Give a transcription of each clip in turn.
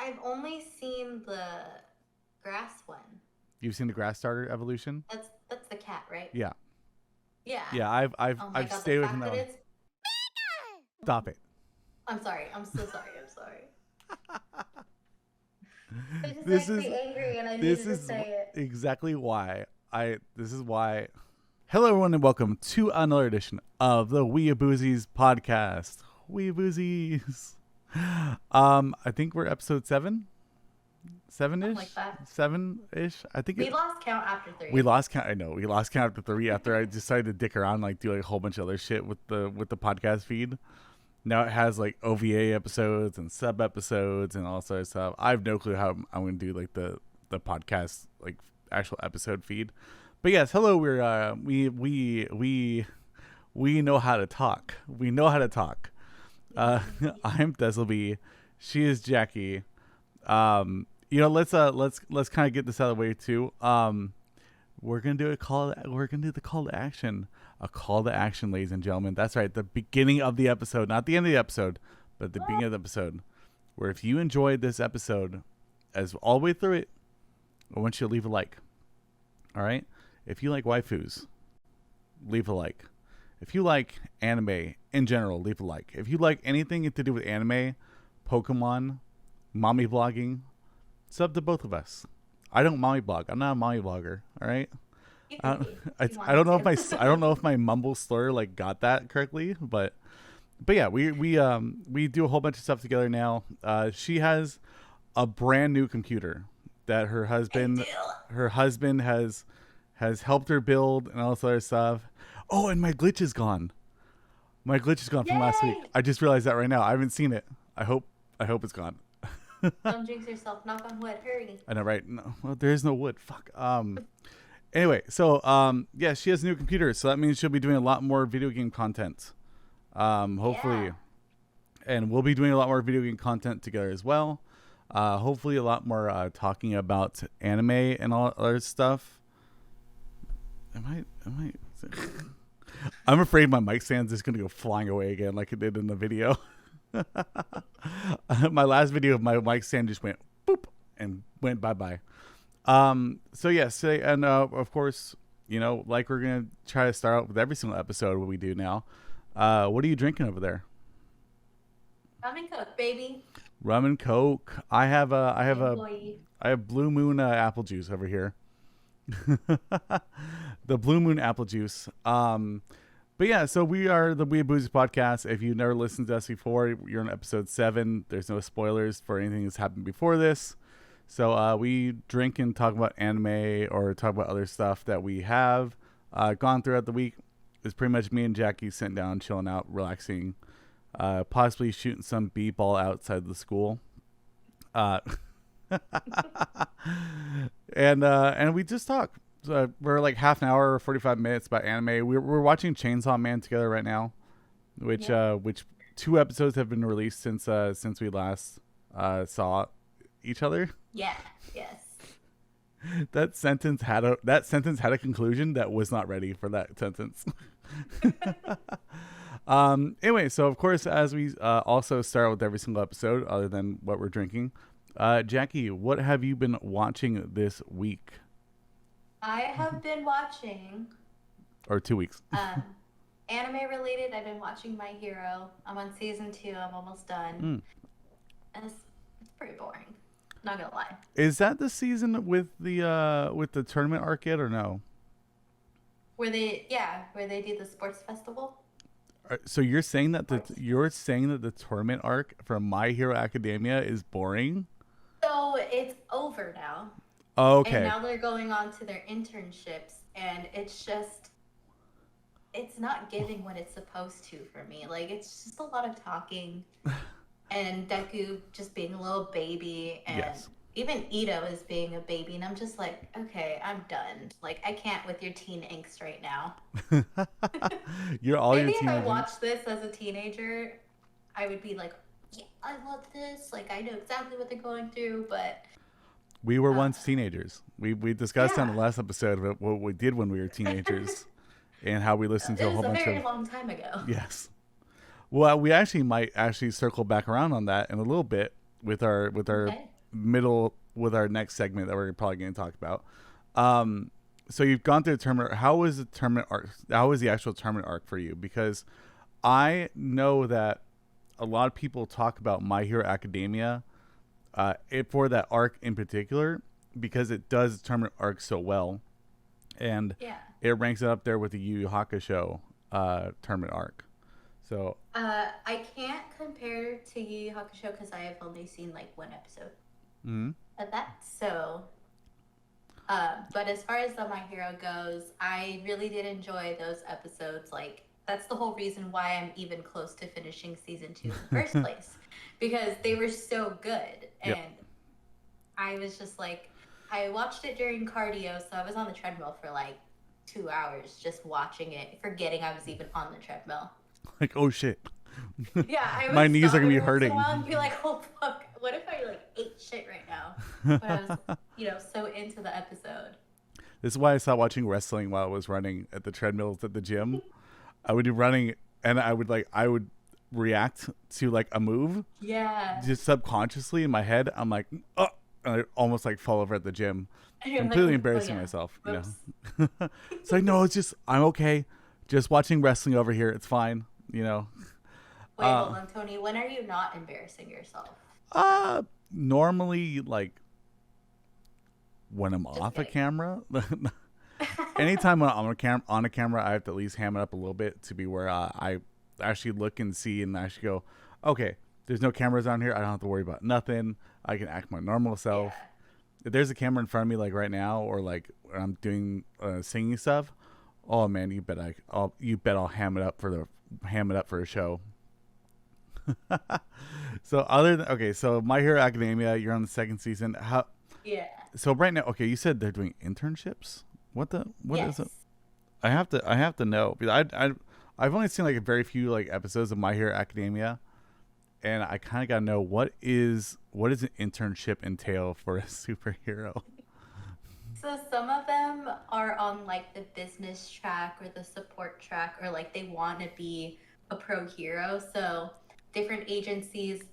I've only seen the grass one. You've seen the grass starter evolution? That's the cat, right? Yeah. Yeah. Yeah, Oh my I've god, the stayed away from fact that that one. it's. Stop it. I'm sorry. I'm so sorry. I'm sorry. It just This makes is me angry, and I this needed to is say it. exactly why this is why. Hello everyone and welcome to another edition of the WEEABOOZIES podcast. WEEABOOZIES. I think we're episode 7. Something 7-ish? like that. 7-ish? I think We lost count after 3. we lost count. I know. We lost count after 3 after I decided to dick around like do like a whole bunch of other shit with the podcast feed. Now it has like OVA episodes and sub episodes and all sorts of stuff. I have no clue how I'm going to do like the podcast like actual episode feed. But yes, hello. We know how to talk. We know how to talk. I'm Thesselby. She is Jackie. Let's kind of get this out of the way too. We're gonna do we're gonna do the call to action. A call to action, ladies and gentlemen. That's right. The beginning of the episode, not the end of the episode, but the beginning of the episode. Where if you enjoyed this episode, as all the way through it, I want you to leave a like. All right. If you like waifus, leave a like. If you like anime in general, leave a like. If you like anything to do with anime, Pokemon, mommy blogging, sub to both of us. I don't mommy blog. I'm not a mommy blogger. All right. I don't know if my mumble slur like got that correctly, but yeah, we do a whole bunch of stuff together now. She has a brand new computer that her husband has helped her build and all this other stuff. Oh, and my glitch is gone. My glitch is gone from last week. I just realized that right now. I haven't seen it. I hope it's gone. Don't jinx yourself. Knock on wood. Hurry. I know, right? No, well, there is no wood. Fuck. Anyway, so yeah, she has a new computer, so that means she'll be doing a lot more video game content. Hopefully, and we'll be doing a lot more video game content together as well. Hopefully, a lot more talking about anime and all other stuff. Am I? I'm afraid my mic stand's just gonna go flying away again, like it did in the video. My last video, my mic stand just went boop and went bye bye. So yes, and of course, like we're gonna try to start out with every single episode what we do now. What are you drinking over there? Rum and Coke, baby. Rum and Coke. I have Blue Moon apple juice over here. The Blue Moon apple juice. But yeah, so we are the WEEABOOZIES podcast. If you've never listened to us before, you're on episode 7. There's no spoilers for anything that's happened before this. So we drink and talk about anime or talk about other stuff that we have gone throughout the week. It's pretty much me and Jackie sitting down, chilling out, relaxing, possibly shooting some b-ball outside the school. And we just talk. So we're like half an hour or 45 minutes about anime. We're watching Chainsaw Man together right now, which 2 episodes have been released since we last saw each other. Yeah. Yes. That sentence had a conclusion that was not ready for that sentence. Anyway, so of course, as we also start with every single episode, other than what we're drinking, Jackie, what have you been watching this week? I have been watching. Or 2 weeks. Anime related. I've been watching My Hero. I'm on season 2. I'm almost done. And it's pretty boring. Not gonna lie. Is that the season with the tournament arc yet or no? Where they do the sports festival. So you're saying that the tournament arc from My Hero Academia is boring? So it's over now. Oh, okay. And now they're going on to their internships, and it's not giving what it's supposed to for me. Like, it's just a lot of talking, and Deku just being a little baby, and even Ito is being a baby, and I'm just like, okay, I'm done. Like, I can't with your teen angst right now. Maybe if I watched this as a teenager, I would be like, yeah, I love this. Like, I know exactly what they're going through, but... We were once teenagers. We discussed on the last episode about what we did when we were teenagers and how we listened to a whole bunch of... It was a very long time ago. Yes. Well, we might circle back around on that in a little bit with our middle with our next segment that we're probably going to talk about. So you've gone through the tournament. How was the tournament arc? How was the actual tournament arc for you? Because I know that a lot of people talk about My Hero Academia, for that arc in particular, because it does the tournament arc so well, and it ranks it up there with the Yu Yu Hakusho tournament arc. So I can't compare to Yu Yu Hakusho because I have only seen like one episode of that. So, but as far as the My Hero goes, I really did enjoy those episodes. Like, that's the whole reason why I'm even close to finishing season 2 in the first place, because they were so good. And I was just like, I watched it during cardio, so I was on the treadmill for like 2 hours just watching it, forgetting I was even on the treadmill. Like, oh shit. Yeah, I my knees are gonna be hurting. And be like, oh fuck, what if I like ate shit right now? But I was, so into the episode. This is why I stopped watching wrestling while I was running at the treadmills at the gym. I would be running, and I would react to like a move. Yeah. Just subconsciously in my head, I'm like, oh, and I almost like fall over at the gym, completely embarrassing myself. Whoops. It's like, no, it's just I'm okay, just watching wrestling over here. It's fine. Wait, hold on, Tony. When are you not embarrassing yourself? Normally, like when I'm Just off kidding. a camera. Anytime when I'm on a camera, I have to at least ham it up a little bit to be where I actually look and see and actually go, okay, there's no cameras on here. I don't have to worry about nothing. I can act my normal self. Yeah. If there's a camera in front of me, like right now, or like when I'm doing singing stuff, oh man, you bet I'll ham it up for a show. So My Hero Academia, you're on the second season. So right now, okay, you said they're doing internships. What is it? I have to know, because I've only seen like a very few like episodes of My Hero Academia, and I kind of gotta know what does an internship entail for a superhero? So some of them are on like the business track or the support track, or like they want to be a pro hero. So different agencies,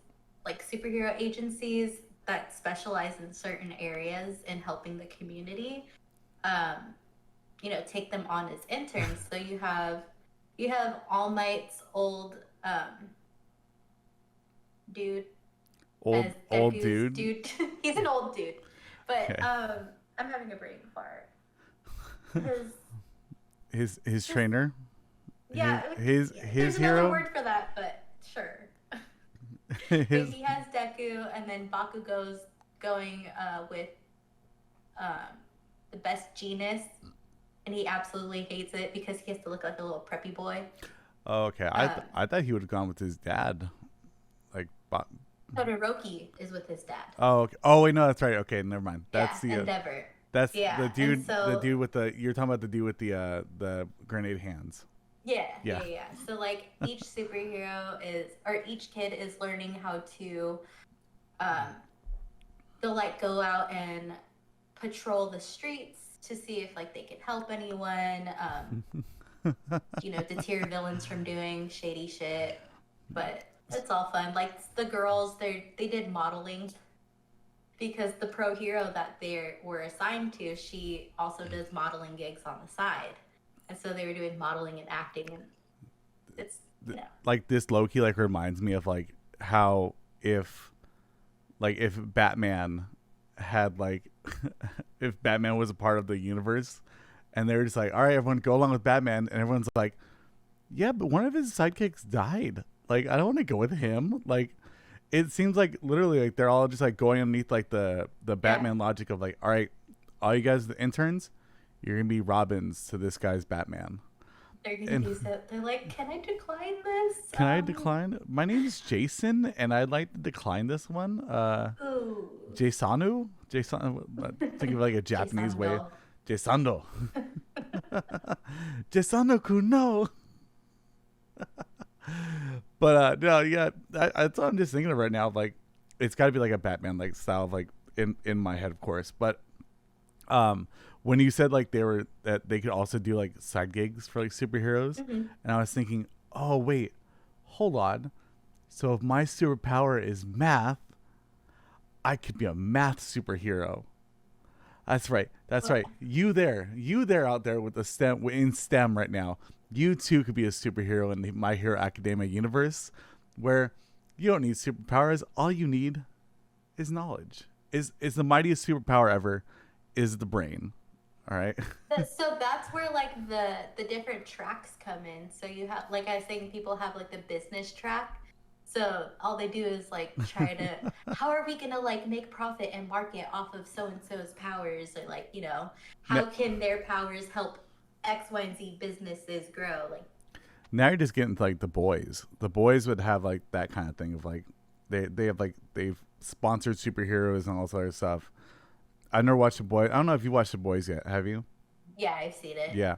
like superhero agencies that specialize in certain areas in helping the community, take them on as interns. So you have All Might's old dude. Old dude. He's an old dude, but okay. I'm having a brain fart. His trainer. Yeah, his there's hero. another word for that, but sure. He has Deku, and then Bakugo's going with the best genus, and he absolutely hates it because he has to look like a little preppy boy. Oh, okay. I thought he would have gone with his dad, like. Todoroki is with his dad. Oh, okay. Oh wait, no, that's right. Okay, never mind. That's the Endeavor. That's the dude. So, the dude with the. You're talking about the dude with the grenade hands. Yeah. So like each superhero each kid is learning how to, they'll like go out and patrol the streets to see if like they can help anyone, deter villains from doing shady shit. But it's all fun. Like the girls, they did modeling because the pro hero that they were assigned to, she also does modeling gigs on the side. And so they were doing modeling and acting, and it's like this low-key like reminds me of like how if Batman had like if Batman was a part of the universe, and they were just like, all right, everyone go along with Batman, and everyone's like, yeah, but one of his sidekicks died. Like, I don't want to go with him. Like, it seems like literally like they're all just like going underneath like the Batman logic of like, all right, all you guys, the interns, you're gonna be Robins to this guy's Batman. They're gonna do so. They're like, can I decline this? Can I decline? My name is Jason, and I'd like to decline this one. Jasonu? Think of like a Japanese way. Jasando. Jasano kuno. But no, yeah, that's what I'm just thinking of right now. Like, it's got to be like a Batman like style, of, like in my head, of course. But when you said like that they could also do like side gigs for like superheroes, and I was thinking, oh wait, hold on. So if my superpower is math, I could be a math superhero. That's right. That's Well, right. You there out there with the STEM in STEM right now. You too could be a superhero in the My Hero Academia universe, where you don't need superpowers. All you need is knowledge. Is the mightiest superpower ever? Is the brain. All right. so that's where like the different tracks come in. So you have, like I was saying, people have like the business track. So all they do is like try to, how are we gonna like make profit and market off of so and so's powers, or like, now, how can their powers help X, Y, and Z businesses grow? Like, now you're just getting to like the boys. The boys would have like that kind of thing of like they have like they've sponsored superheroes and all this other stuff. I never watched the boys. I don't know if you watched the boys yet. Have you? yeah, I've seen it. Yeah,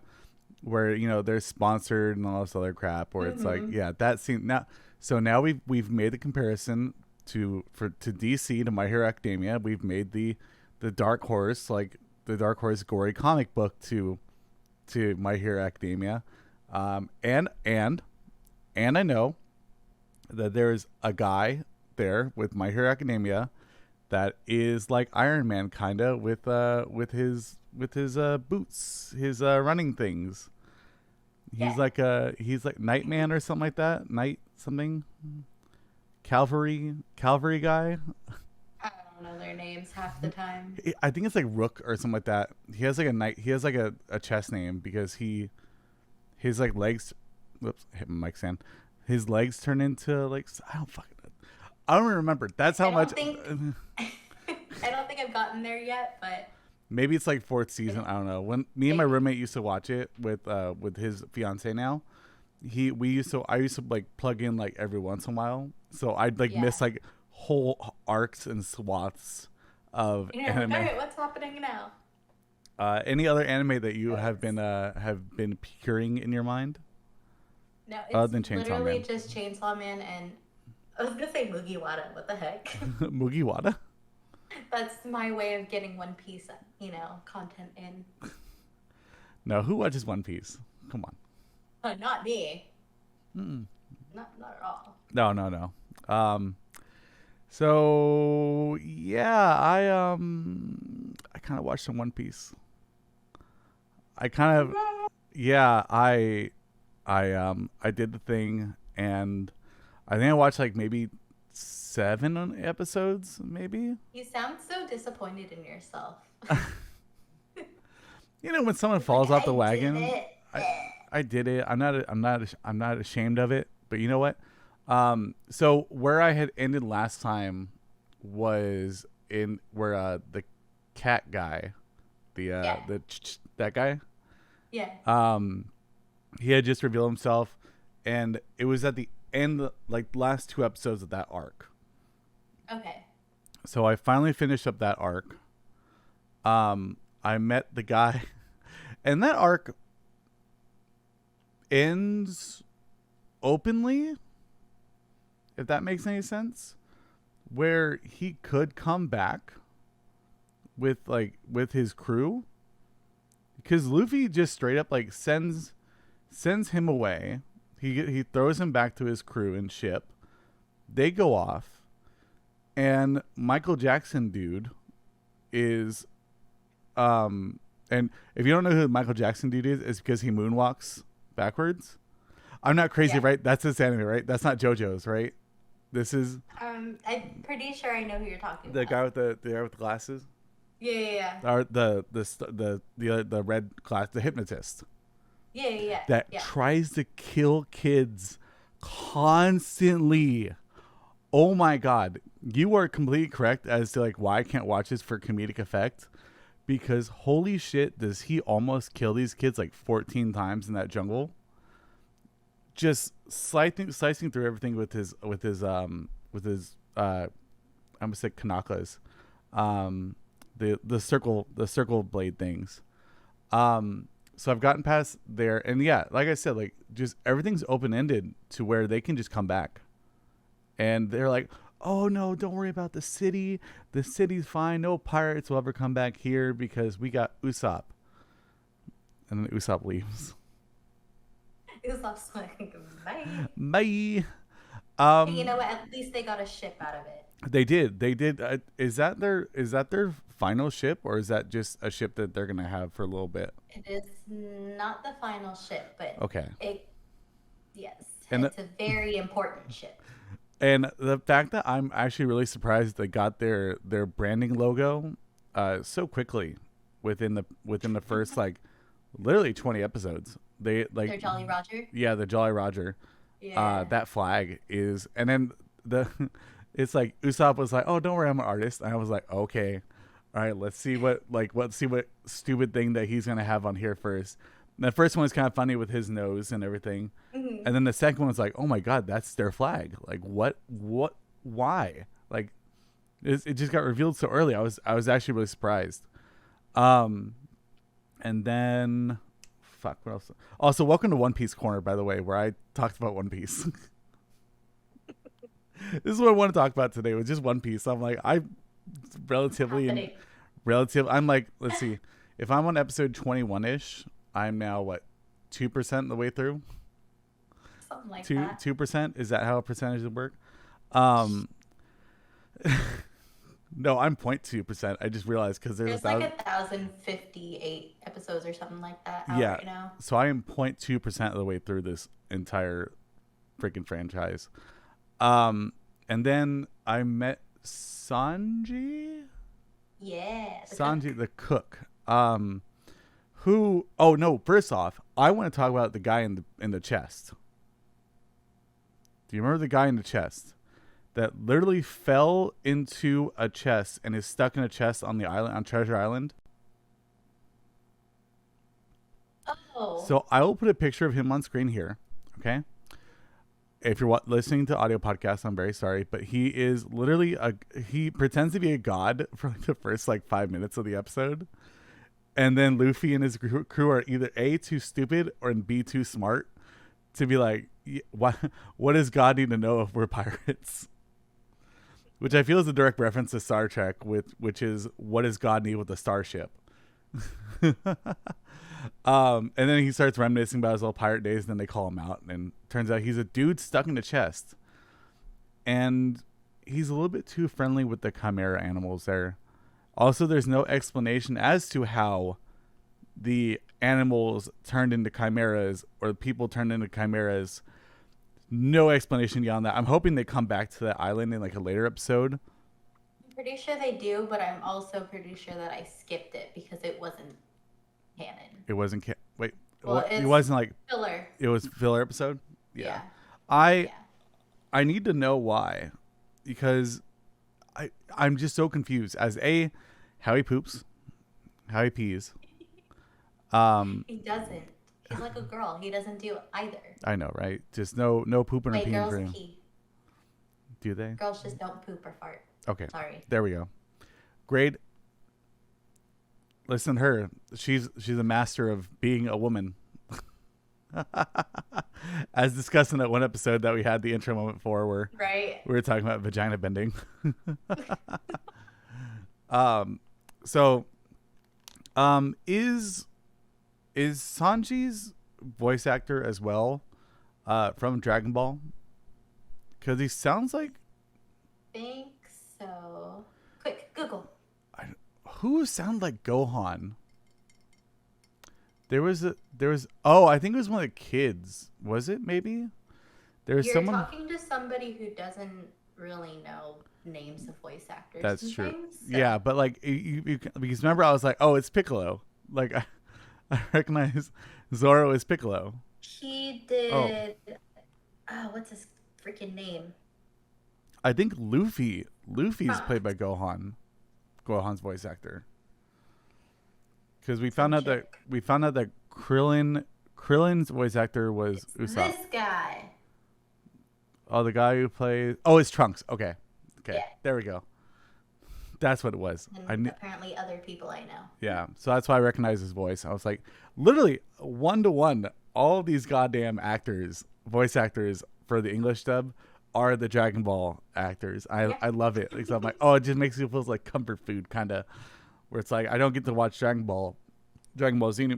where they're sponsored and all this other crap. Where it's like, Mm-hmm. yeah, that scene now. So now we've made the comparison to DC to My Hero Academia. We've made the Dark Horse, like the Dark Horse gory comic book to My Hero Academia, and I know that there's a guy there with My Hero Academia that is like Iron Man kinda with his boots, his running things. Yeah. He's like Nightman or something like that. Night something. Cavalry guy. I don't know their names half the time. I think it's like Rook or something like that. He has like a night. He has like a chest name because his like legs. Whoops, hit my mic stand. His legs turn into like I don't remember. That's how I much. don't think I don't think I've gotten there yet, but Maybe it's like fourth season. I don't know. When me and my maybe. roommate used to watch it with his fiance now, I used to like plug in like every once in a while, so I'd like Yeah. miss like whole arcs and swaths of You're like, all anime. right, what's happening now? Any other anime that you Yes. have been procuring in your mind No, other it's than Chainsaw literally Man? just Chainsaw Man, and I was gonna say Mugiwara. What the heck? Mugiwara? That's my way of getting One Piece, content in. No, who watches One Piece? Come on. Not me. Not at all. No, no, no. So yeah, I kind of watched some One Piece. I kind of yeah, I did the thing, and I think I watched like maybe 7 episodes, maybe. You sound so disappointed in yourself. When someone It's like falls off the I did wagon, it. I I did it. I'm not ashamed of it. But you know what? So where I had ended last time was in where the cat guy, Yeah. that guy, Yeah. um, he had just revealed himself, and it was at the end, like last 2 episodes of that arc. Okay. So I finally finished up that arc. I met the guy, and that arc ends openly, if that makes any sense, where he could come back with his crew, because Luffy just straight up like sends him away. He throws him back to his crew and ship. They go off, and Michael Jackson dude is and if you don't know who Michael Jackson dude is, it's because he moonwalks backwards. I'm not crazy, Yeah. right? That's this anime, right? That's not JoJo's, right? This is I'm pretty sure I know who you're talking the about. guy with the guy with the glasses, Yeah, yeah, or the red glass, the hypnotist yeah, yeah, yeah, that yeah. tries to kill kids constantly. Oh my god, you are completely correct as to like why I can't watch this for comedic effect, because holy shit, does he almost kill these kids like 14 times in that jungle? Just slicing through everything with his I'm gonna say kanakas, the circle blade things. So I've gotten past there, and yeah, like I said, like just everything's open ended to where they can just come back, and they're like, oh no, don't worry about the city. The city's fine. No pirates will ever come back here because we got Usopp, and then Usopp leaves. It was also like, bye. Bye. Hey, you know what? At least they got a ship out of it. They did. They did. Is that their final ship, or is that just a ship that they're gonna have for a little bit? It is not the final ship, but Okay. it, yes, And it's a very important ship. and the fact that I'm actually really surprised they got their branding logo so quickly within the first like literally 20 episodes. They like They're Jolly Roger. yeah, the Jolly Roger. Yeah. That flag is, and then the it's like Usopp was like, "Oh, don't worry, I'm an artist." And I was like, "Okay, all right, let's see what stupid thing that he's gonna have on here first." And the first one was kind of funny with his nose and everything, Mhm. and then the second one was like, "Oh my god, that's their flag! Like why? Like it just got revealed so early. I was actually really surprised." Um, and then fuck, what else? Also, welcome to One Piece Corner, by the way, where I talked about One Piece. This is what I want to talk about today, was just One Piece. I'm like, I relatively in Happening. relative. I'm like, let's see, if I'm on episode 21 ish, I'm now what 2% the way through. Something like Two that. 2%. Is that how percentages work? Um, no, I'm 0.2%. I just realized because there's a There's like thousand. 1,058 episodes or something like that out Yeah, right now. so I am 0.2% of the way through this entire freaking franchise. And then I met Sanji. Yeah. The Sanji cook. the cook. Who? Oh no! First off, I want to talk about the guy in the chest. Do you remember the guy in the chest that literally fell into a chest and is stuck in a chest on the island, on Treasure Island? Oh. So I will put a picture of him on screen here. Okay. If you're listening to audio podcasts, I'm very sorry, but he is literally he pretends to be a god for like the first like 5 minutes of the episode, and then Luffy and his crew are either A, too stupid, or B, too smart to be like, what does God need to know if we're pirates? Which I feel is a direct reference to Star Trek, which is, what does God need with a starship? And then he starts reminiscing about his little pirate days, and then they call him out, and turns out he's a dude stuck in a chest, and he's a little bit too friendly with the chimera animals there. Also, there's no explanation as to how the animals turned into chimeras or the people turned into chimeras. No explanation beyond that. I'm hoping they come back to that island in like a later episode. I'm pretty sure they do, but I'm also pretty sure that I skipped it because it wasn't canon. It wasn't. Wait, Well, it it's wasn't like filler. it was filler episode. Yeah, Yeah. I Yeah. I need to know why, because I'm just so confused as how he poops, how he pees. He doesn't. He's like a girl. He doesn't do either. I know, right? Just no pooping or Wait, peeing girls for him. pee. Do they? Girls just don't poop or fart. Okay, Sorry. there we go. Grade. Listen to her. She's a master of being a woman. As discussed in that one episode that we had the intro moment for, where Right? we were talking about vagina bending. So is Sanji's voice actor as well from Dragon Ball? Because he sounds like, Think so. Quick, Google. who sounded like Gohan? There was oh, I think it was one of the kids. Was it maybe? There was You're someone. talking to somebody who doesn't really know names of voice actors. That's and true. things, so- Yeah, but like because remember I was like, oh, it's Piccolo. Like I recognize Zoro as Piccolo. He did. Oh, what's his freaking name? I think Luffy's Huh. played by Gohan's voice actor. Because we Some found out that Krillin's voice actor was Usopp. This guy. Oh, the guy who plays, oh, it's Trunks. Okay, Yeah. there we go. That's what it was. And apparently other people I know. Yeah, so that's why I recognize his voice. I was like, literally 1-to-1. All of these goddamn voice actors for the English dub, are the Dragon Ball actors. I love it. Because I'm like, oh, it just makes me feel like comfort food, kind of, where it's like I don't get to watch Dragon Ball Z.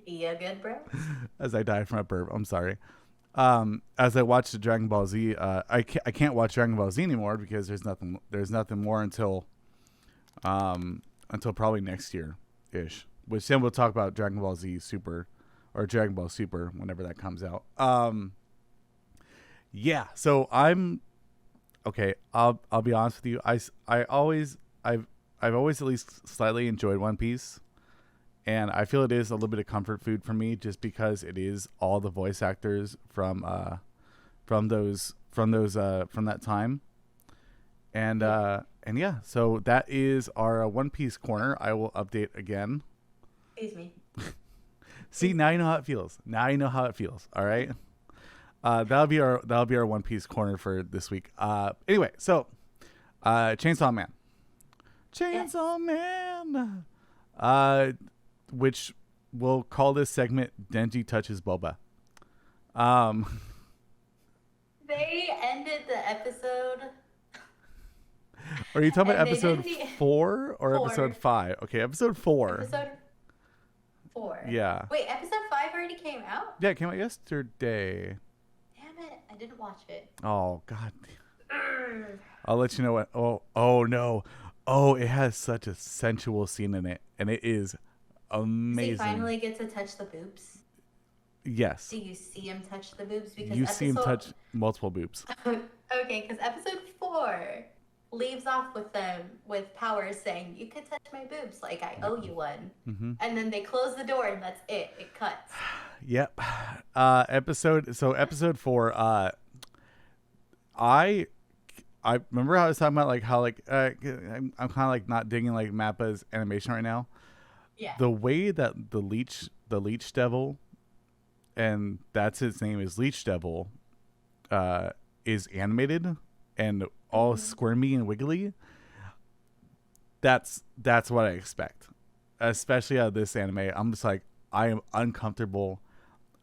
Yeah, good, bro. As I die from a burp. I'm sorry. As I watch the Dragon Ball Z, I can't watch Dragon Ball Z anymore because there's nothing more until probably next year ish. Which then we'll talk about Dragon Ball Z Super or Dragon Ball Super whenever that comes out. Yeah. So I'm okay. I'll be honest with you. I've always at least slightly enjoyed One Piece. And I feel it is a little bit of comfort food for me, just because it is all the voice actors from that time, and yeah. So that is our One Piece corner. I will update again. Excuse me. See, now you know how it feels. Now you know how it feels. All right. That'll be our One Piece corner for this week. Anyway, so Chainsaw Man. Chainsaw Man. Which we'll call this segment Denji Touches Boba. They ended the episode. Are you talking about episode 4 or 4. episode 5? Okay, episode 4. Episode 4. Yeah. Wait, episode 5 already came out? Yeah, it came out yesterday. Damn it, I didn't watch it. Oh, God. I'll let you know what. Oh, no. Oh, it has such a sensual scene in it, and it is amazing. Does he finally get to touch the boobs? Yes. Do you see him touch the boobs? Because you see him touch multiple boobs. Okay, because episode 4 leaves off with Power saying, "You could touch my boobs, like I owe you one." Mm-hmm. And then they close the door, and that's it. It cuts. Yep. Episode 4. I remember how I was talking about like how I'm kind of like not digging like Mappa's animation right now. Yeah. The way that the leech devil, and that's his name is Leech Devil, is animated and all squirmy and wiggly. That's what I expect, especially out of this anime. I'm just like, I am uncomfortable.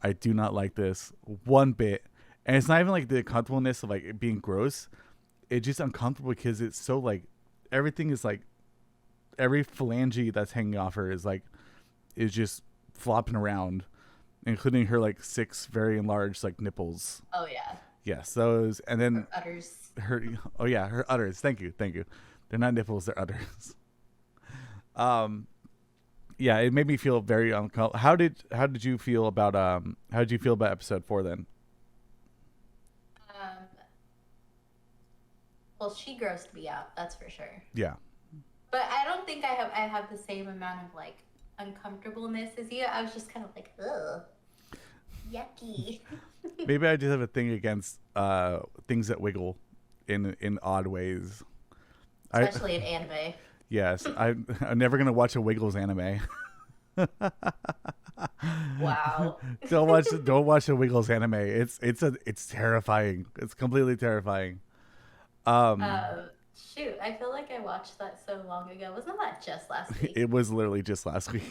I do not like this one bit, and it's not even like the uncomfortableness of like it being gross. It's just uncomfortable because it's so like everything is like every phalange that's hanging off her is just flopping around, including her like 6 very enlarged like nipples. Oh yeah. Yes, those, and then her udders. Her udders. Thank you. They're not nipples, they're udders. Yeah, it made me feel very uncomfortable. How did you feel about episode 4 then? Well, she grossed me out, that's for sure. Yeah. But I don't think I have the same amount of like uncomfortableness as you. I was just kind of like, ugh, yucky. Maybe I just have a thing against things that wiggle in odd ways. Especially in anime. Yes, I'm never gonna watch a Wiggles anime. Wow. Don't watch a Wiggles anime. It's terrifying. It's completely terrifying. Shoot, I feel like I watched that so long ago. Wasn't that just last week? It was literally just last week.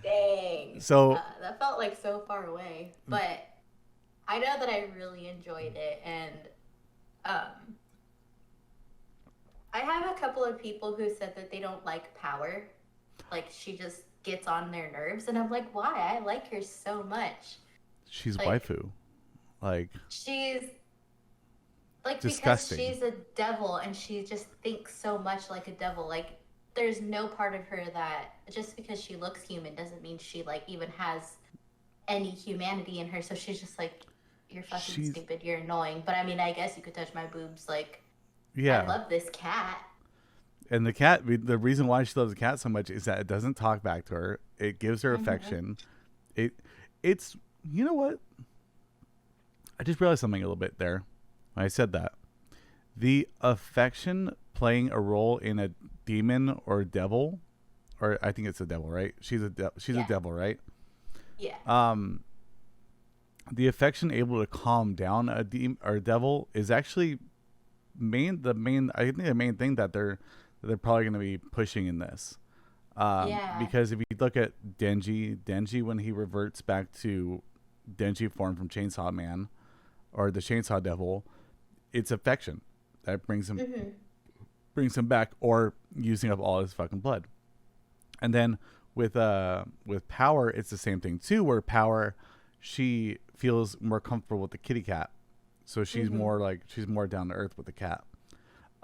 Dang. So that felt like so far away. But I know that I really enjoyed it, and I have a couple of people who said that they don't like Power. Like, she just gets on their nerves, and I'm like, why? I like her so much. She's like, waifu. Like, she's like disgusting. Because she's a devil and she just thinks so much like a devil. Like, there's no part of her that just because she looks human doesn't mean she like even has any humanity in her. So she's just like, you're fucking stupid, you're annoying. But I mean, I guess you could touch my boobs. Like, yeah, I love this cat. And the cat, the reason why she loves the cat so much is that it doesn't talk back to her. It gives her affection. It's, you know what? I just realized something a little bit there when I said that. The affection playing a role in a demon or devil, or I think it's a devil, right? She's a devil, right? Yeah. The affection able to calm down a demon or a devil is actually the main thing that they're probably going to be pushing in this. Because if you look at Denji when he reverts back to Denji form from Chainsaw Man or the Chainsaw Devil, it's affection that brings him back, or using up all his fucking blood. And then with Power, it's the same thing too, where Power, she feels more comfortable with the kitty cat, so she's Mm-hmm. more like she's more down to earth with the cat.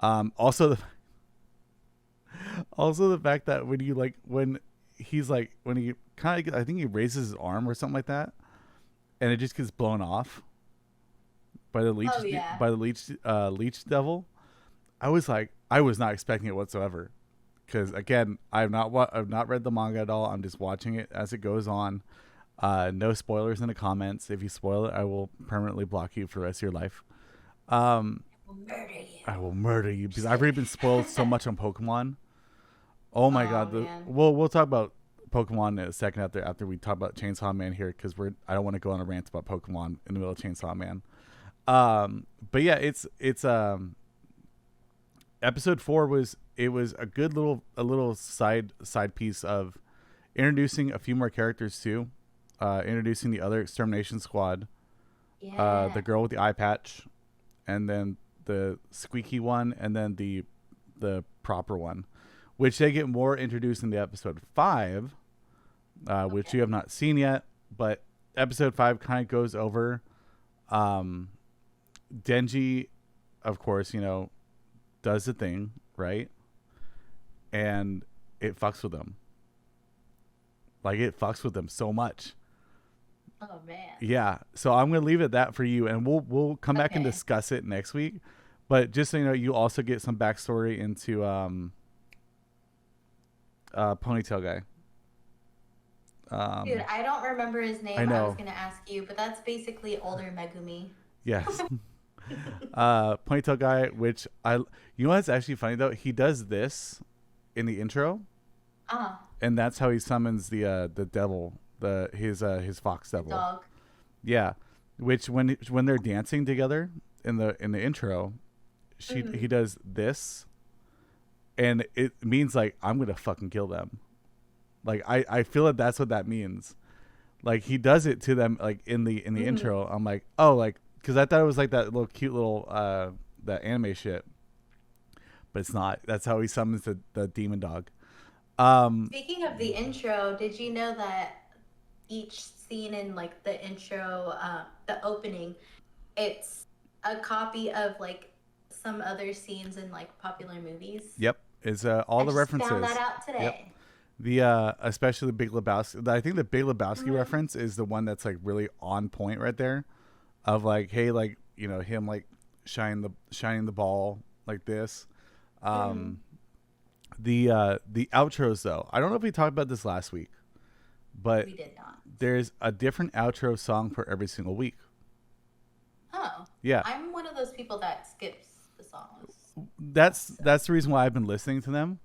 Also the also the fact that when you like when he's like when he kind of I think he raises his arm or something like that, and it just gets blown off by the leech Oh yeah. leech devil. I was like I was not expecting it whatsoever, because again I've not read the manga at all. I'm just watching it as it goes on. No spoilers in the comments. If you spoil it, I will permanently block you for the rest of your life. Will murder you. I will murder you because I've already been spoiled so much on Pokemon. Oh my Oh god, man. we'll talk about Pokemon in a second after we talk about Chainsaw Man here, because I don't want to go on a rant about Pokemon in the middle of Chainsaw Man. But yeah, it's episode 4 was a good little side piece of introducing a few more characters too, introducing the other extermination squad, Yeah. the girl with the eye patch, and then the squeaky one, and then the proper one, which they get more introduced in the episode 5, which you have not seen yet. But episode 5 kind of goes over Denji, of course, does the thing, right? And it fucks with them. Like, it fucks with them so much. Oh man. Yeah. So I'm going to leave it at that for you, and we'll come back and discuss it next week. But just so you know, you also get some backstory into Ponytail guy. Dude, I don't remember his name. I know. I was gonna ask you, but that's basically older Megumi. Yes. Ponytail guy, which you know what's actually funny though? He does this in the intro, and that's how he summons the devil, his fox devil. Dog. Yeah, which when they're dancing together in the intro, he does this, and it means like I'm gonna fucking kill them. Like I feel that that's what that means. Like he does it to them like in the intro. I'm like, oh, like, because I thought it was like that little cute little that anime shit, but it's not. That's how he summons the demon dog. Speaking of the intro, did you know that each scene in like the intro, the opening, it's a copy of like some other scenes in like popular movies? Yep, it's all the references. Found that out today. Yep. The especially the Big Lebowski. I think the Big Lebowski reference is the one that's like really on point right there. Of like, hey, like, him like shining the ball like this. The outros though, I don't know if we talked about this last week, but We did not. there's a different outro song for every single week. Oh. Yeah. I'm one of those people that skips the songs. That's the reason why I've been listening to them.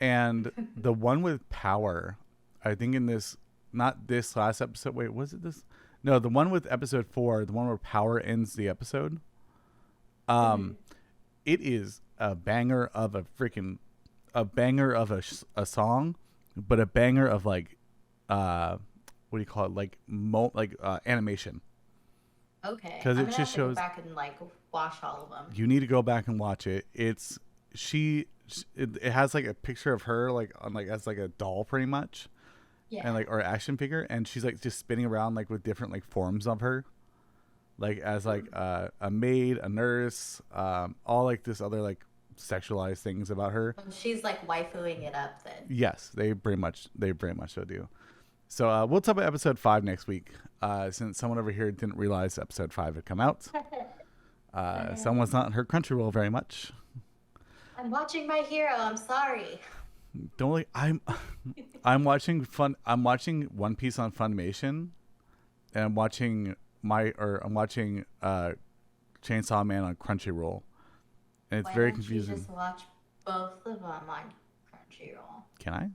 And the one with Power, I think in this, not this last episode. Wait, was it this? No, the one with episode 4, the one where Power ends the episode. It is a banger of a song, but a banger of like, what do you call it? Like animation. Okay. Because it just shows. Go back and like watch all of them. You need to go back and watch it. It has like a picture of her like on like as like a doll pretty much. Yeah. And like, or action figure, and she's like just spinning around like with different like forms of her, like as like a maid, a nurse, all like this other like sexualized things about her. She's like waifuing it up then. Yes, they very much so do. So we'll talk about episode 5 next week, since someone over here didn't realize episode 5 had come out. Someone's not in her Crunchyroll very much. I'm watching My Hero. I'm sorry. Don't worry, I'm watching One Piece on Funimation, and I'm watching Chainsaw Man on Crunchyroll, and it's very confusing. You just watch both of them on Crunchyroll. Can I?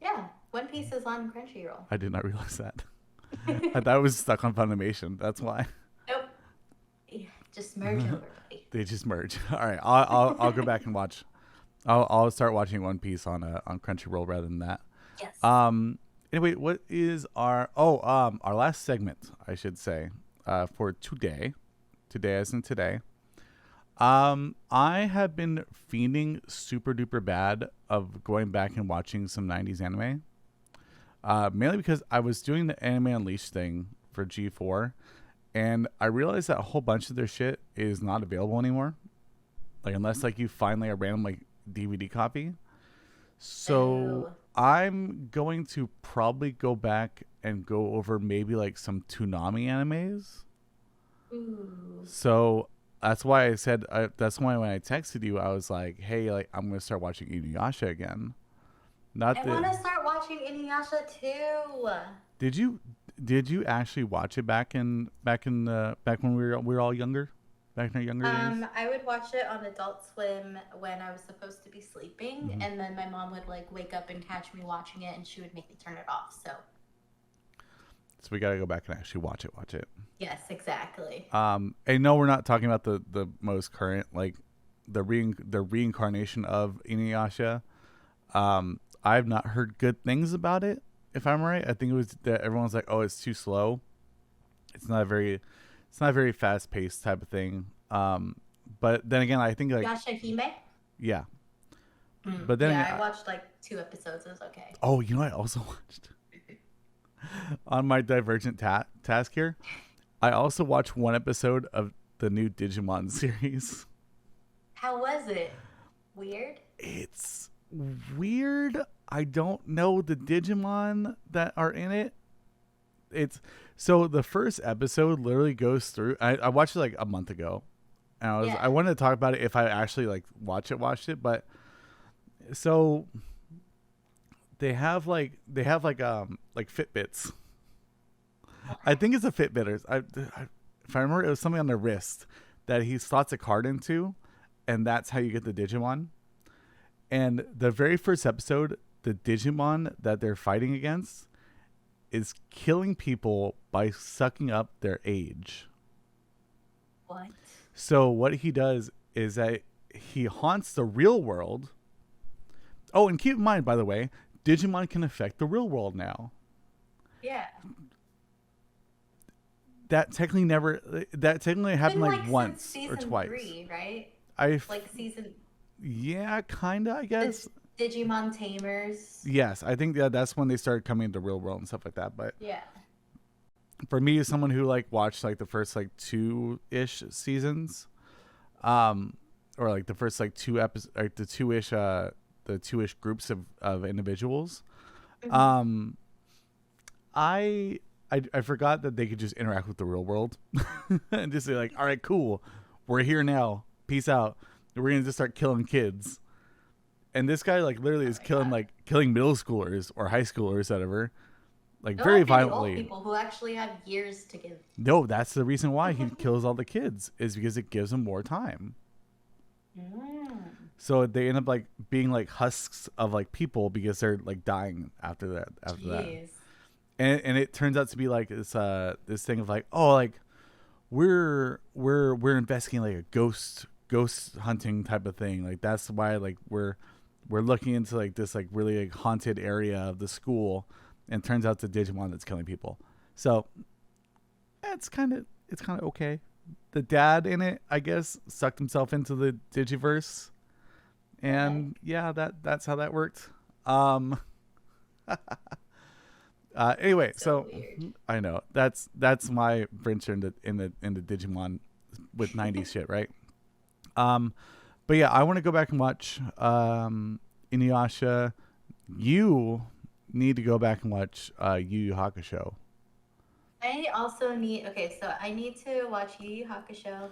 Yeah, One Piece is on Crunchyroll. I did not realize that. I thought it was stuck on Funimation. That's why. Nope. Yeah, just merge over, buddy. They just merge. All right, I'll go back and watch. I'll start watching One Piece on Crunchyroll rather than that. Yes. Anyway, what is our last segment, I should say, for today. Today as in today. I have been fiending super duper bad of going back and watching some 90s anime. Mainly because I was doing the Anime Unleashed thing for G4, and I realized that a whole bunch of their shit is not available anymore. Like unless like you find like a random like DVD copy. So Oh. I'm going to probably go back and go over maybe like some Toonami animes. Ooh. So that's why I said that's why when I texted you I was like, hey, like I'm gonna start watching Inuyasha again. Not I that want to start watching Inuyasha too. did you actually watch it back back when we were all younger, back in our younger days? I would watch it on Adult Swim when I was supposed to be sleeping, Mm-hmm. and then my mom would like wake up and catch me watching it, and she would make me turn it off. So So we gotta go back and actually watch it. Watch it. yes, exactly. And no, we're not talking about the most current, like the reincarnation of Inuyasha. I've not heard good things about it. If I'm right, I think it was that everyone's like, "Oh, it's too slow. It's not a very fast paced type of thing." But then again, I think like Yashahime? yeah. Mm. But then Yeah, again, I watched like 2 episodes. It was okay. oh, you know, what I also watched on my divergent task here. I also watched one episode of the new Digimon series. How was it? Weird? It's weird. I don't know the Digimon that are in it. It's so the first episode literally goes through. I watched it like a month ago, and I wanted to talk about it if I actually like watched it, but so they have like Fitbits. I think it's a Fitbit. If I remember, it was something on the wrist that he slots a card into, and that's how you get the Digimon. And the very first episode, the Digimon that they're fighting against is killing people by sucking up their age. What? So what he does is that he haunts the real world. Oh, and keep in mind, by the way, Digimon can affect the real world now. Yeah. That technically happened like once since or twice. 3, right? I Like season. Yeah, kinda, I guess. Digimon Tamers. Yes, I think that's when they started coming into the real world and stuff like that. But Yeah. for me, as someone who like watched like the first like 2-ish seasons, or like the first like 2 episodes, like the 2-ish groups of individuals, Mm-hmm. I forgot that they could just interact with the real world and just say like, all right, cool, we're here now, peace out. We're gonna just start killing kids. And this guy like literally is killing middle schoolers or high schoolers, whatever, like No, very I think old violently. people who actually have years to give. No, that's the reason why he kills all the kids, is because it gives them more time. Mm. So they end up like being like husks of like people because they're like dying after that. Jeez. And it turns out to be like this thing of like, oh, like we're investigating like a ghost hunting type of thing. Like that's why like we're looking into like this like really like haunted area of the school, and turns out it's a Digimon that's killing people. So it's kind of okay. The dad in it, I guess, sucked himself into the Digiverse, and yeah, that's how that worked. Anyway, so weird. I know that's my venture in the Digimon with 90s shit, right? But yeah, I want to go back and watch Inuyasha. You need to go back and watch Yu Yu Hakusho. I also need. Okay, so I need to watch Yu Yu Hakusho,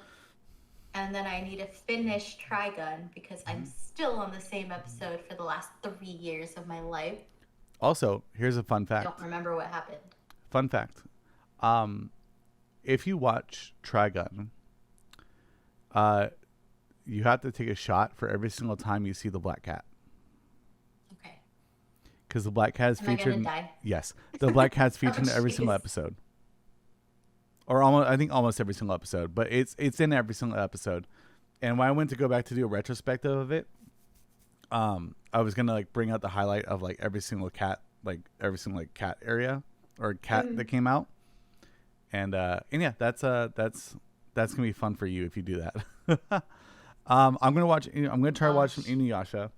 and then I need to finish Trigun because I'm still on the same episode for the last 3 years of my life. Also, here's a fun fact. Don't remember what happened. Fun fact. If you watch Trigun, you have to take a shot for every single time you see the black cat. Okay. Because the black cat is featured. Am I gonna die? Yes, the black cat's featured in every single jeez. episode, or almost. I think almost every single episode. But it's in every single episode. And when I went to go back to do a retrospective of it, I was gonna like bring out the highlight of like every single cat cat area or cat that came out, and yeah, that's gonna be fun for you if you do that. I'm gonna try watching Inuyasha,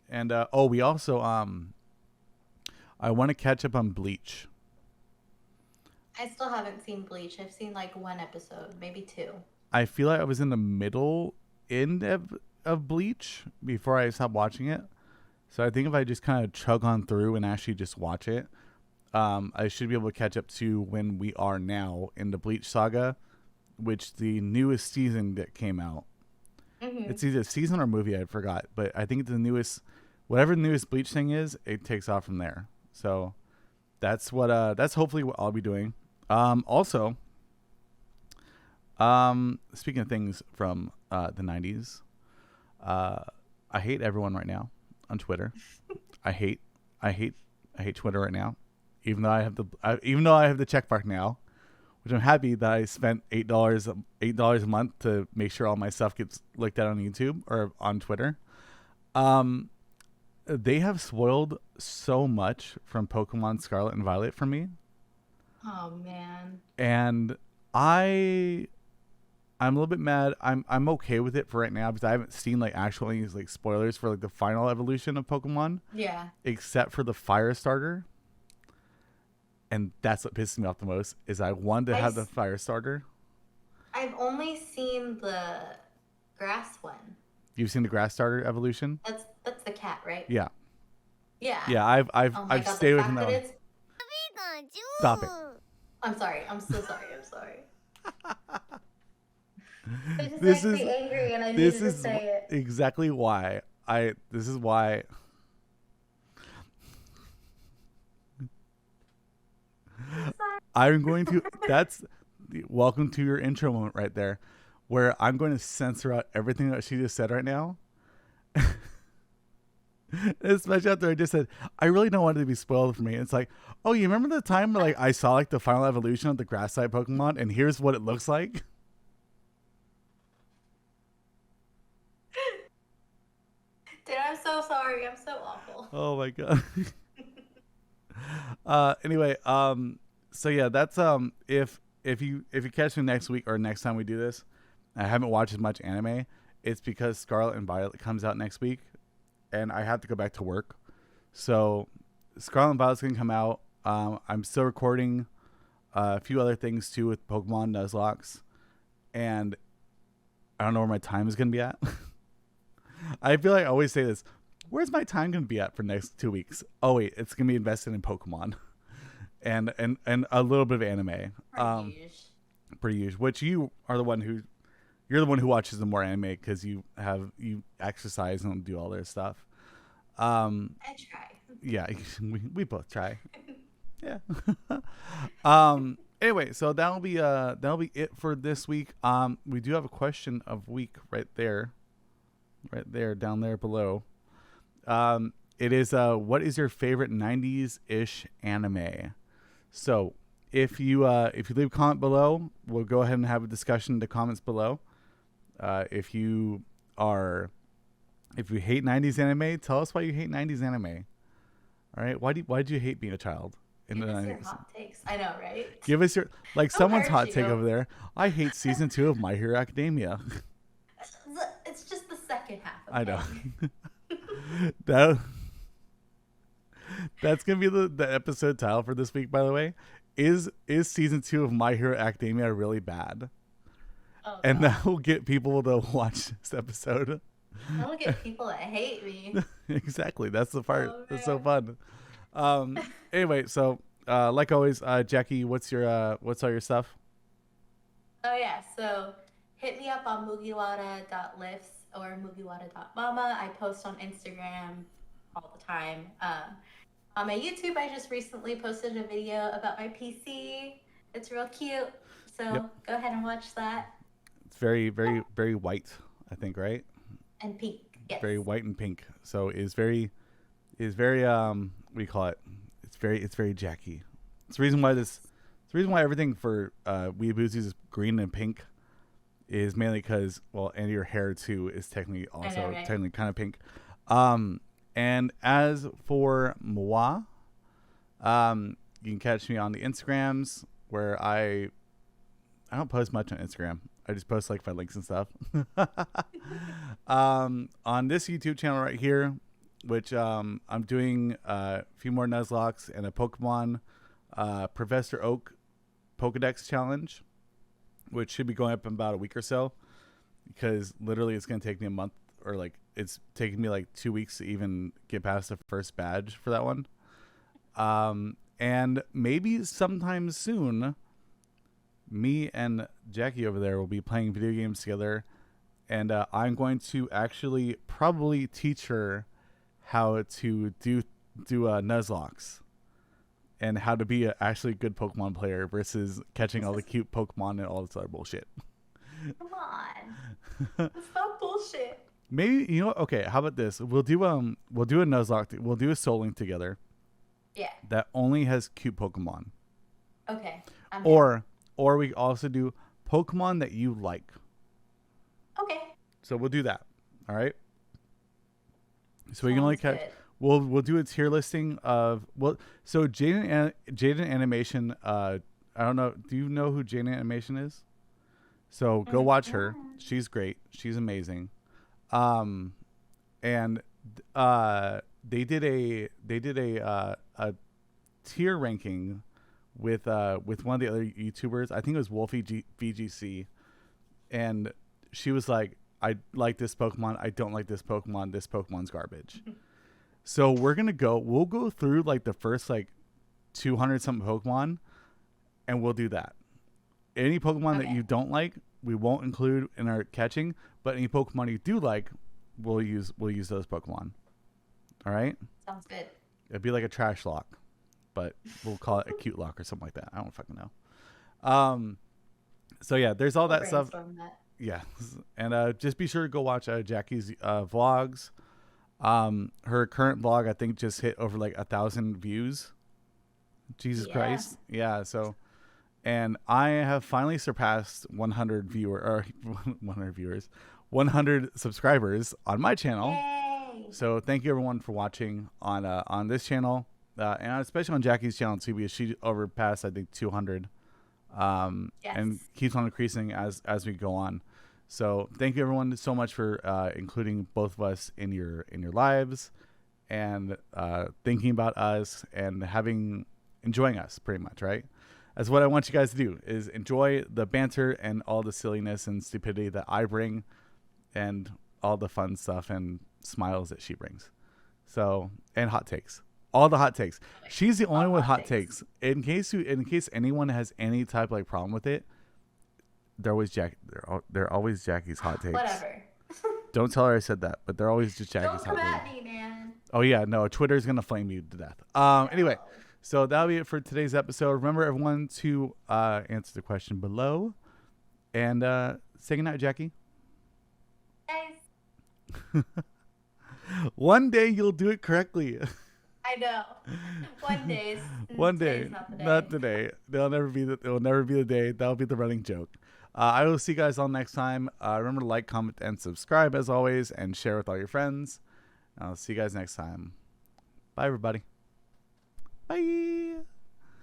and we also I want to catch up on Bleach. I still haven't seen Bleach. I've seen like one episode, maybe two. I feel like I was in the middle end of Bleach before I stopped watching it. So I think if I just kind of chug on through and actually just watch it, I should be able to catch up to when we are now in the Bleach saga, which the newest season that came out. Mm-hmm. It's either a season or movie, I forgot, but I think it's the newest, whatever the newest Bleach thing is, it takes off from there. So that's hopefully what I'll be doing. Also, speaking of things from the 90s, I hate everyone right now on Twitter. I hate Twitter right now, even though I have the check mark now, which I'm happy that I spent $8 a month to make sure all my stuff gets looked at on YouTube or on Twitter. They have spoiled so much from Pokemon Scarlet and Violet for me. Oh man. And I'm a little bit mad. I'm okay with it for right now because I haven't seen like actually like spoilers for like the final evolution of Pokemon. Yeah. Except for the Fire Starter. And that's what pisses me off the most is I wanted to have the Fire Starter. I've only seen the grass one. You've seen the Grass Starter evolution? That's the cat, right? Yeah. Yeah. Yeah, I've stayed with that one. Stop it. I'm sorry. I'm so sorry. I'm sorry. It just This makes is me angry, and I needed to say it. Exactly why this is why I'm going to welcome to your intro moment right there, where I'm going to censor out everything that she just said right now. Especially after I just said, I really don't want it to be spoiled for me. It's like, oh, you remember the time where like I saw like the final evolution of the grass type Pokemon and here's what it looks like? Dude, I'm so sorry. I'm so awful. Oh my god. Anyway, so yeah, that's if you catch me next week or next time we do this, I haven't watched as much anime. It's because Scarlet and Violet comes out next week, and I have to go back to work. So Scarlet and Violet's gonna come out. I'm still recording a few other things too with Pokemon Nuzlocke, and I don't know where my time is gonna be at. I feel like I always say this. Where's my time gonna be at for next 2 weeks? Oh wait, it's gonna be invested in Pokemon, and a little bit of anime. Pretty huge. Which you're the one who watches the more anime because you exercise and do all their stuff. I try. Yeah, we both try. Yeah. Anyway, so that'll be it for this week. We do have a question of week right there, down there below. It is what is your favorite 90s-ish anime? So if you leave a comment below, we'll go ahead and have a discussion in the comments below. If you hate 90s anime, tell us why you hate 90s anime. All right, why did you hate being a child in Give the us 90s? your hot takes. I know, right? Give us your someone's hot take you. over there. I hate season 2 of My Hero Academia. It's just the second half. Okay? I know. That's gonna be the episode title for this week. By the way, is season 2 of My Hero Academia really bad? Oh, and God. that will get people to watch this episode. I'll get people that hate me. Exactly. That's the part. Oh, that's so fun. Anyway, so like always, Jackie, what's all your stuff? Oh yeah, so hit me up on mugiwara.lifts or mugiwara.mama. I post on Instagram all the time. On my YouTube, I just recently posted a video about my PC. It's real cute, so Go ahead and watch that. It's very, very, very white, I think, right? And pink, yes. Very white and pink. So it's very what do you call it? It's very Jackie. It's the reason why everything for WEEABOOZIES is green and pink is mainly because and your hair too is technically also technically kind of pink. And as for moi, you can catch me on the Instagrams where I don't post much on Instagram. I just post like my links and stuff. On this YouTube channel right here, which I'm doing a few more Nuzlocke and a Pokemon Professor Oak Pokedex challenge, which should be going up in about a week or so, because literally it's going to take me a month, or like it's taking me like 2 weeks to even get past the first badge for that one. And maybe sometime soon, me and Jackie over there will be playing video games together, and I'm going to actually probably teach her how to do Nuzlocks and how to be a actually good Pokemon player versus catching all the cute Pokemon and all this other bullshit. Come on, that's not bullshit. Maybe, you know, okay, how about this? We'll do a Nuzlocke. We'll do a Soul Link together. Yeah. That only has cute Pokemon. Okay. Or we also do Pokemon that you like. Okay. So we'll do that. All right. So we can only catch. Good. We'll do a tier listing of So Jaden Animation. I don't know. Do you know who Jaden Animation is? So go watch her. She's great. She's amazing. And they did a tier ranking with one of the other YouTubers. I think it was Wolfie VGC, and she was like, I like this Pokemon, I don't like this Pokemon, this Pokemon's garbage. So we'll go through like the first like 200 something Pokemon, and we'll do that. Any Pokemon that you don't like, we won't include in our catching, but any Pokemon you do like, we'll use those Pokemon. All right? Sounds good. It'd be like a trash lock, but we'll call it a cute lock or something like that. I don't fucking know. So yeah, there's all that stuff. Yeah. And just be sure to go watch Jackie's vlogs. Her current vlog, I think, just hit over like 1,000 views. Jesus Christ. Yeah. So, and I have finally surpassed 100 subscribers on my channel. Yay. So thank you everyone for watching on this channel, and especially on Jackie's channel too, because she overpassed I think 200, and keeps on increasing as we go on. So thank you everyone so much for including both of us in your lives, and thinking about us and enjoying us pretty much, right? That's what I want you guys to do, is enjoy the banter and all the silliness and stupidity that I bring, and all the fun stuff and smiles that she brings. So, and hot takes. All the hot takes. She's the only one with hot takes. In case anyone has any type of like problem with it, they're always Jackie's hot takes. Whatever. Don't tell her I said that, but they're always just Jackie's hot takes. Don't come at me, man. Oh yeah, no, Twitter's gonna flame you to death. Anyway, so that'll be it for today's episode. Remember everyone to answer the question below, and say goodnight, Jackie. Guys. One day you'll do it correctly. I know. One day. One day. Not today. It'll never be the day. That'll be the running joke. I will see you guys all next time. Remember to like, comment, and subscribe as always, and share with all your friends. I'll see you guys next time. Bye, everybody. Bye.